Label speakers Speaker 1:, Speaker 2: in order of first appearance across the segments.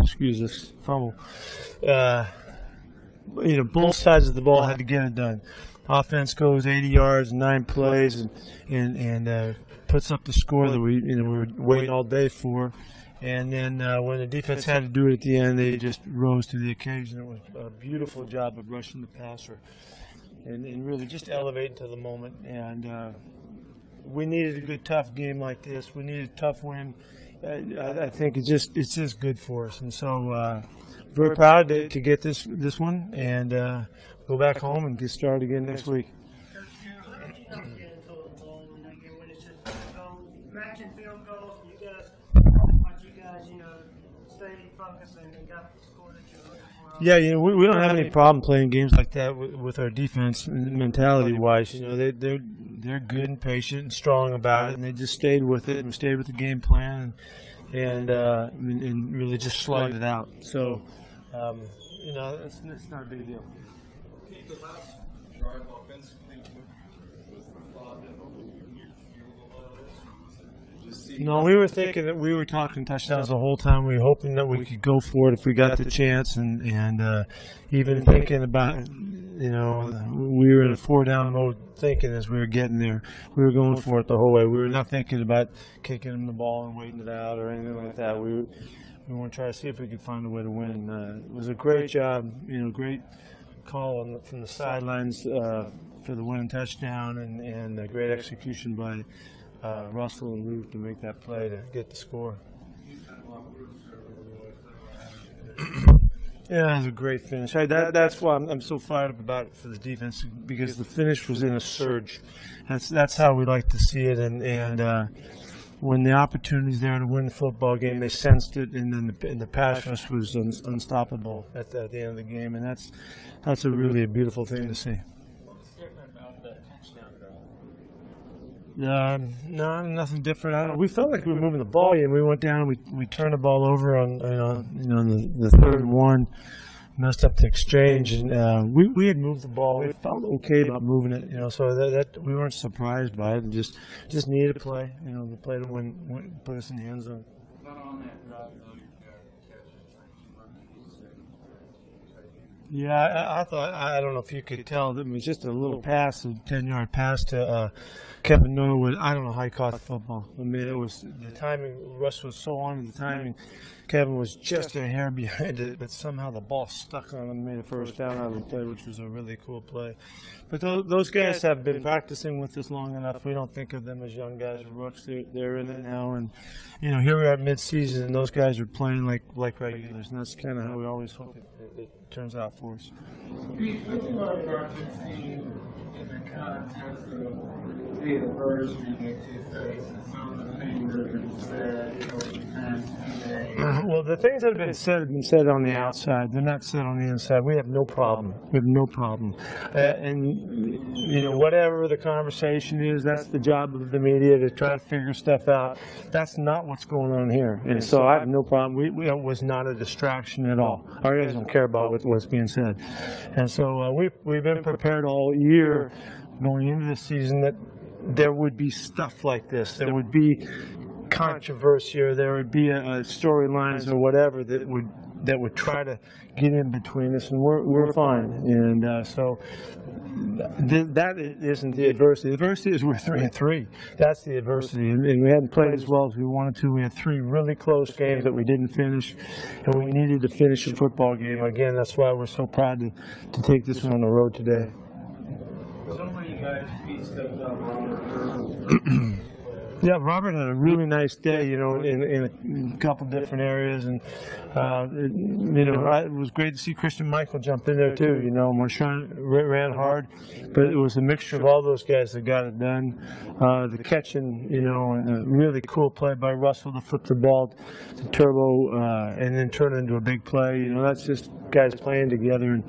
Speaker 1: excuse this fumble. Both sides of the ball had to get it done. Offense goes 80 yards, 9 plays, and puts up the score that we were waiting all day for. And then when the defense had to do it at the end, they just rose to the occasion. It was a beautiful job of rushing the passer and really just elevating to the moment. And we needed a good, tough game like this. We needed a tough win. I think it's just good for us. And so very proud to get this one and go back home and get started again next week.
Speaker 2: Coach Carroll, how did you not get into the ball in that game when it's just matching field goals? You guys, stayed focused and got the score that you're looking for?
Speaker 1: Yeah, we don't have any problem playing games like that with our defense mentality-wise. They're good and patient and strong about it, and they just stayed with it and stayed with the game plan and really just slugged it out. So, it's not a big deal.
Speaker 3: The last drive offensively was thought that
Speaker 1: No, we were thinking that we were talking touchdowns the whole time. We were hoping that we could go for it if we got the chance, and even thinking about, we were in a 4-down mode thinking as we were getting there. We were going for it the whole way. We were not thinking about kicking them the ball and waiting it out or anything like that. We want to try to see if we could find a way to win. It was a great job, great call from the sidelines for the winning touchdown, and a great execution by Russell and Luke to make that play to get the score. Yeah, it was a great finish. That's why I'm so fired up about it for the defense, because the finish was in a surge. That's how we like to see it, and when the opportunity's there to win the football game, they sensed it, and then the pass rush was unstoppable at the end of the game, and that's really a beautiful thing to see.
Speaker 4: What's different about the touchdown drive?
Speaker 1: No, nothing different. I don't know. We felt like we were moving the ball, and we went down and we turned the ball over on the third one, messed up the exchange, and we had moved the ball. We felt okay about moving it, so that we weren't surprised by it, and just needed a play, the play to win, put us in the end zone.
Speaker 3: Not on that drive, though, you got catches.
Speaker 1: Yeah, I thought, I don't know if you could tell, it was just a little pass, a 10-yard pass to Kevin Norwood. I don't know how he caught the football. I mean, it was the timing. Russ was so on to the timing. Kevin was just a hair behind it, but somehow the ball stuck on him and made a first down out of the play, which was a really cool play. But those guys have been practicing with us long enough. We don't think of them as young guys or rooks. They're in it now, and here we are mid-season, and those guys are playing like regulars, and that's kind of how we always hope it turns out for us.
Speaker 5: Pete, what do you like about this team in the context of the adversity that you face and some of the things that have been said over the past few days?
Speaker 1: Well, the things that have been said on the outside. They're not said on the inside. We have no problem. We have no problem. And whatever the conversation is, that's the job of the media to try to figure stuff out. That's not what's going on here. And so I have no problem. It was not a distraction at all. Our guys don't care about what's being said. And so we've been prepared all year going into this season that there would be stuff like this. There would be controversy, or there would be storylines or whatever that would try to get in between us, and we're fine. And so that isn't the adversity. The adversity is we're 3-3. That's the adversity, and we hadn't played as well as we wanted to. We had 3 really close games that we didn't finish, and we needed to finish a football game. Again, that's why we're so proud to take this one on the road today.
Speaker 5: Some of you guys, Pete, stepped up
Speaker 1: Yeah, Robert had a really nice day, in a couple different areas, and it was great to see Christian Michael jump in there too. Marshawn ran hard, but it was a mixture of all those guys that got it done. The catching, a really cool play by Russell to flip the ball to Turbo and then turn it into a big play. That's just guys playing together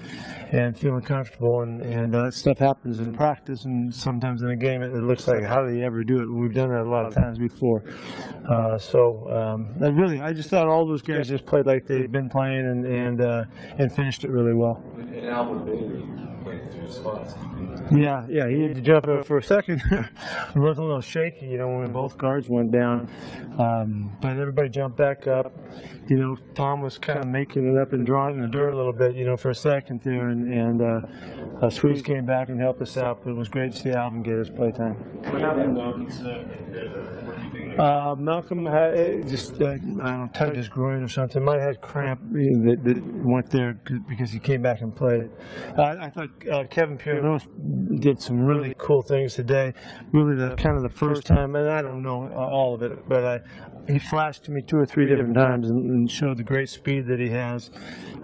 Speaker 1: and feeling comfortable, and that stuff happens in practice, and sometimes in a game it looks like, how do they ever do it? We've done it a lot of times before. I just thought all those guys just played like they'd been playing and finished it really well.
Speaker 3: And Albert Bailey played through spots.
Speaker 1: Yeah, he had to jump up for a second. It was a little shaky, when both guards went down. But everybody jumped back up. Tom was kind of making it up and drawing in the dirt a little bit, for a second there. And Sweets came back and helped us out. But it was great to see Alvin get his playtime.
Speaker 4: What happened to Malcolm?
Speaker 1: Malcolm had just, tugged his groin or something. Might have had cramp that went there because he came back and played. I thought Kevin Pierre did some really cool things today. Really, the first time, and I don't know all of it, but he flashed to me 2 or 3 different times and showed the great speed that he has.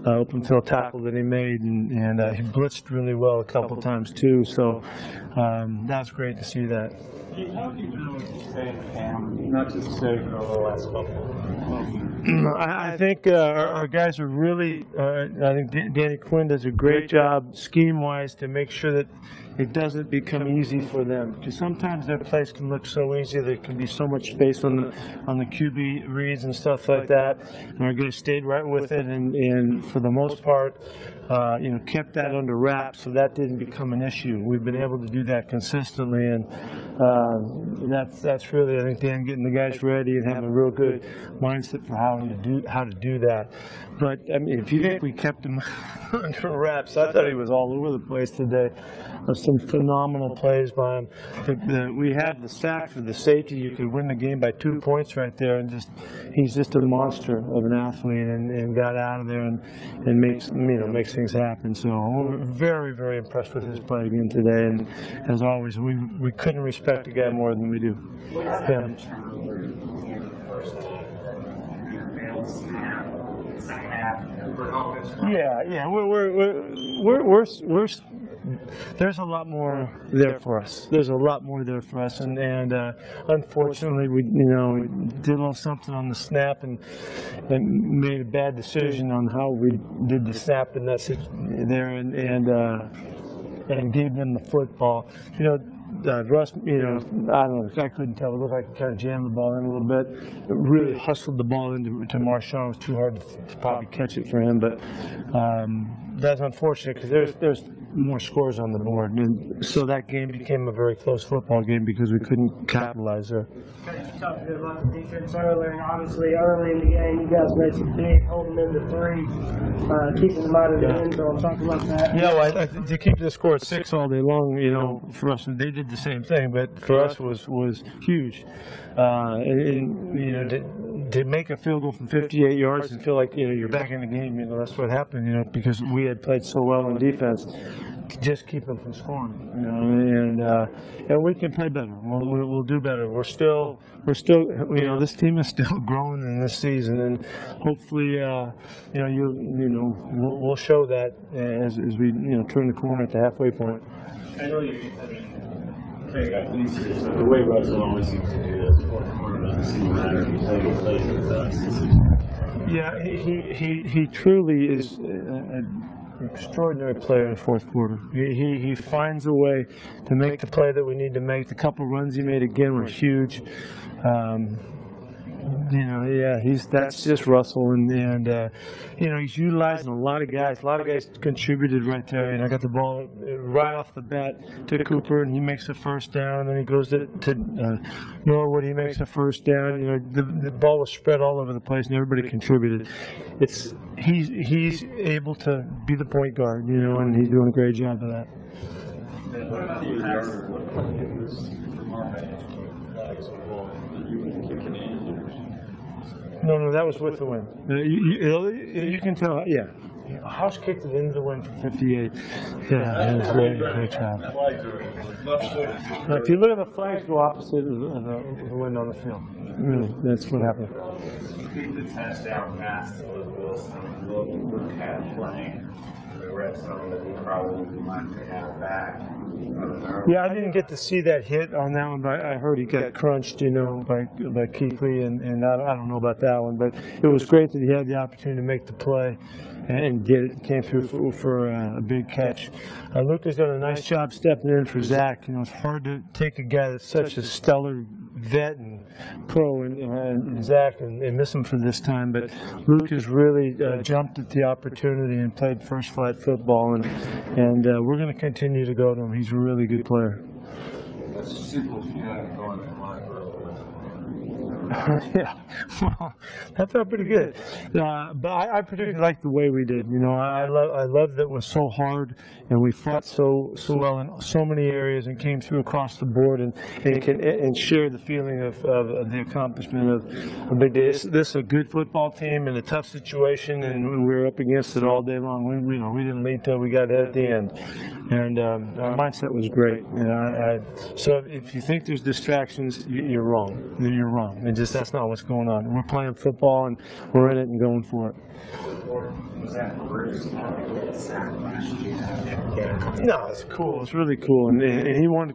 Speaker 1: Open field tackle that he made, and he blitzed really well a couple times too. So that's great to see that.
Speaker 5: How do you know what to say to Cam? Not just say for the last couple.
Speaker 1: I think our guys are really. I think Danny Quinn does a great job scheme-wise to make sure that it doesn't become easy for them. Because sometimes their plays can look so easy. There can be so much space on the QB reads and stuff like that. And our guys stayed right with it, and for the most part, kept that under wraps, so that didn't become an issue. We've been able to do that consistently, and that's really, I think, Dan getting the guys ready and having a real good mindset for how to do that. But I mean, if you think we kept him under wraps, I thought he was all over the place today. Some phenomenal plays by him. We had the sack for the safety. You could win the game by 2 points right there, and he's just a monster of an athlete, and got out of there and makes things happen. So we're very, very impressed with his play again today. And as always, we couldn't respect the guy more than we do. Him. Yeah. We're there's a lot more there for us. And unfortunately, we did a little something on the snap and made a bad decision on how we did the snap in that there and gave them the football. Russ, I don't know, I couldn't tell. It looked like he kind of jammed the ball in a little bit. It really hustled the ball into Marshawn. It was too hard to probably catch it for him, but that's unfortunate because there's more scores on the board. And so that game became a very close football game because we couldn't capitalize there.
Speaker 2: Coach, you talked a bit about the defense earlier, and obviously early in the game you guys made some big, holding them to 3, keeping them out of the end zone. Talk about that.
Speaker 1: Yeah, well, to keep the score at 6 all day long, for us, they did the same thing, but for us was huge. To make a field goal from 58 yards and feel like you're back in the game, that's what happened, because we had played so well in defense. Just keep them from scoring, and we can play better. We'll do better. We're still, this team is still growing in this season, and hopefully, we'll show that as we, turn the corner at the halfway point.
Speaker 4: I know the way Russell always seems to do this, fourth quarter doesn't seem to matter if you play good plays with us.
Speaker 1: Yeah, he truly is an extraordinary player in the fourth quarter. He finds a way to make the play that we need to make. The couple runs he made again were huge. That's just Russell, and he's utilizing a lot of guys. A lot of guys contributed right there. I got the ball right off the bat to Cooper, and he makes the first down. And then he goes to Norwood. He makes the first down. The ball was spread all over the place, and everybody contributed. He's able to be the point guard, and he's doing a great job of that. No, that was with the win. You can tell, yeah. House kicked it into the wind for 58. Yeah, it was great job. If you look at the flags, go opposite of the wind on the field. Really, that's what happened.
Speaker 4: The touchdown pass to Wilson, Logan had playing the red zone that we probably might have back.
Speaker 1: Yeah, I didn't get to see that hit on that one, but I heard he got crunched, by Keithley, and I don't know about that one, but it was great that he had the opportunity to make the play and get it. Came through for a big catch. Luca's done a nice job stepping in for Zach. It's hard to take a guy that's such a stellar vet and pro and Zach and miss him for this time, but Luke has really jumped at the opportunity and played first flight football, and we're going to continue to go to him. He's a really good player.
Speaker 3: That's a simple feeling going to my
Speaker 1: Yeah, well, that felt pretty good. But I particularly liked the way we did. You know, I love that it was so hard, and we fought so well in so many areas, and came through across the board, and share the feeling of the accomplishment of a big day. This is a good football team in a tough situation, and we were up against it all day long. We didn't lead till we got at the end, and our mindset was great. So if you think there's distractions, you're wrong. You're wrong. That's not what's going on. We're playing football and we're in it and going for it.
Speaker 4: Was that Bruce sack last year?
Speaker 1: No, it's cool. It's really cool. And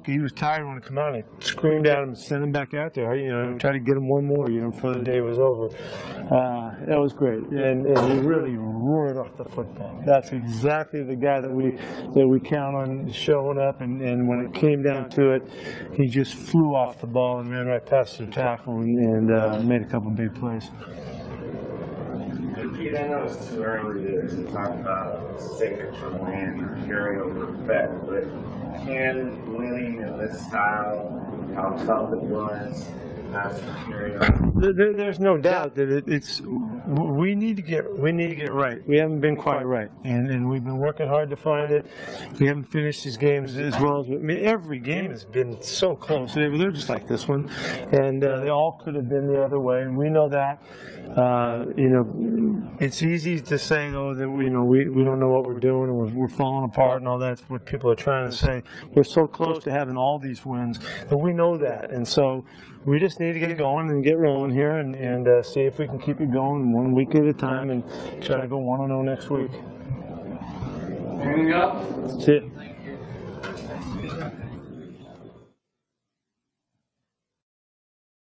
Speaker 1: he was tired when he came out. I screamed at him and sent him back out there. You know, tried to get him one more, you know, before the day was over. That was great. And he really roared off the football. That's exactly the guy that we count on showing up. And when it came down to it, he just flew off the ball and ran right past the tackle and made a couple big plays.
Speaker 4: Pete, I know it's too early to talk about signature win or carryover effect, but can winning in this style, how tough it was, have some carryover?
Speaker 1: There's no doubt that we need to get right. We haven't been quite right, and we've been working hard to find it. We haven't finished these games as well as every game has been so close. They're just like this one, and they all could have been the other way, and we know that. You know, it's easy to say though that we don't know what we're doing and we're falling apart and all that. That's what people are trying to say. We're so close to having all these wins, but we know that, and so we just need to get going and get rolling here and see if we can keep it going 1 week at a time and try to go 1-0 next week.
Speaker 3: Anything else?
Speaker 1: That's it.